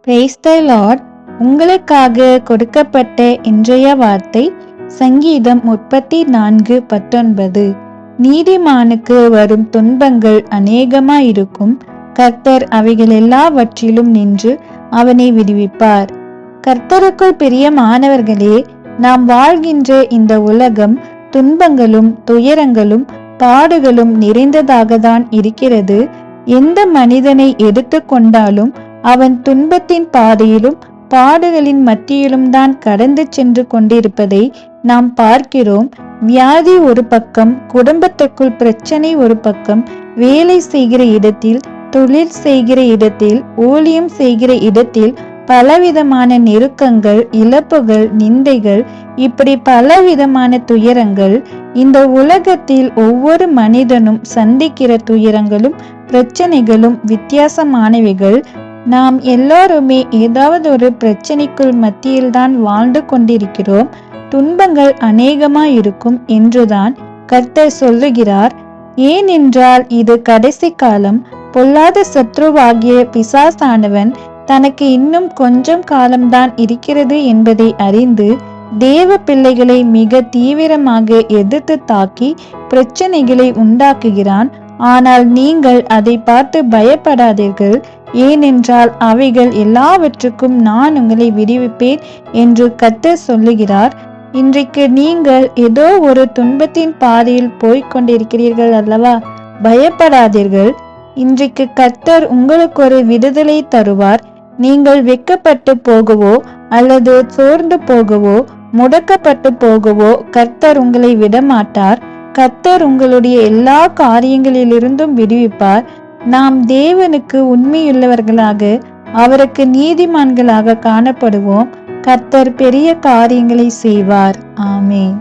Praise the Lord. உங்களுக்காக கொடுக்கப்பட்ட இன்றைய வார்த்தை சங்கீதம் 34:19. நீதிமானுக்கு வரும் துன்பங்கள் அநேகமாயிருக்கும், கர்த்தர் அவைகள் எல்லாவற்றிலும் நின்று அவனை விடுவிப்பார். கர்த்தருக்குள் பிரியமானவர்களே, நாம் வாழ்கின்ற இந்த உலகம் துன்பங்களும் துயரங்களும் பாடுகளும் நிறைந்ததாக தான் இருக்கிறது. எந்த மனிதனை எடுத்து கொண்டாலும் அவன் துன்பத்தின் பாதையிலும் பாடுகளின் மத்தியிலும் தான் கடந்து சென்று கொண்டிருப்பதை நாம் பார்க்கிறோம். வியாதி ஒரு பக்கம், குடும்பத்துக்குள் பிரச்சனை ஒரு பக்கம், வேலை செய்கிற இடத்தில், தொழில் செய்கிற இடத்தில், ஊழியம் செய்கிற இடத்தில் பலவிதமான நெருக்கங்கள், இழப்புகள், நிந்தைகள், இப்படி பலவிதமான துயரங்கள். இந்த உலகத்தில் ஒவ்வொரு மனிதனும் சந்திக்கிற துயரங்களும் பிரச்சனைகளும் வித்தியாசமானவைகள். நாம் எல்லோருமே ஏதாவது ஒரு பிரச்சனைக்குள் மத்தியில்தான் வாழ்ந்து கொண்டிருக்கிறோம். துன்பங்கள் அநேகமாயிருக்கும் என்றுதான் கர்த்தர் சொல்லுகிறார். ஏனென்றால் இது கடைசி காலம். பொல்லாத சத்ருவாகிய பிசாசானவன் தனக்கு இன்னும் கொஞ்சம் காலம்தான் இருக்கிறது என்பதை அறிந்து தேவ பிள்ளைகளை மிக தீவிரமாக எதிர்த்து தாக்கி பிரச்சனைகளை உண்டாக்குகிறான். ஆனால் நீங்கள் அதை பார்த்து பயப்படாதீர்கள். ஏனென்றால் அவைகள் எல்லாவற்றுக்கும் நான் உங்களை விடுவிப்பேன் என்று கர்த்தர் சொல்லுகிறார். இன்றைக்கு நீங்கள் ஏதோ ஒரு துன்பத்தின் பாதையில் போய்கொண்டிருக்கிறீர்கள் அல்லவா? பயப்படாதீர்கள். இன்றைக்கு கர்த்தர் உங்களுக்கு ஒரு விடுதலை தருவார். நீங்கள் வெட்கப்பட்டு போகவோ அல்லது சோர்ந்து போகவோ முடக்கப்பட்டு போகவோ கர்த்தர் உங்களை விடமாட்டார். கர்த்தர் உங்களுடைய எல்லா காரியங்களிலிருந்தும் விடுவிப்பார். நாம் தேவனுக்கு உண்மையுள்ளவர்களாக, அவருக்கு நீதிமான்களாக காணப்படுவோம். கர்த்தர் பெரிய காரியங்களை செய்வார். ஆமென்.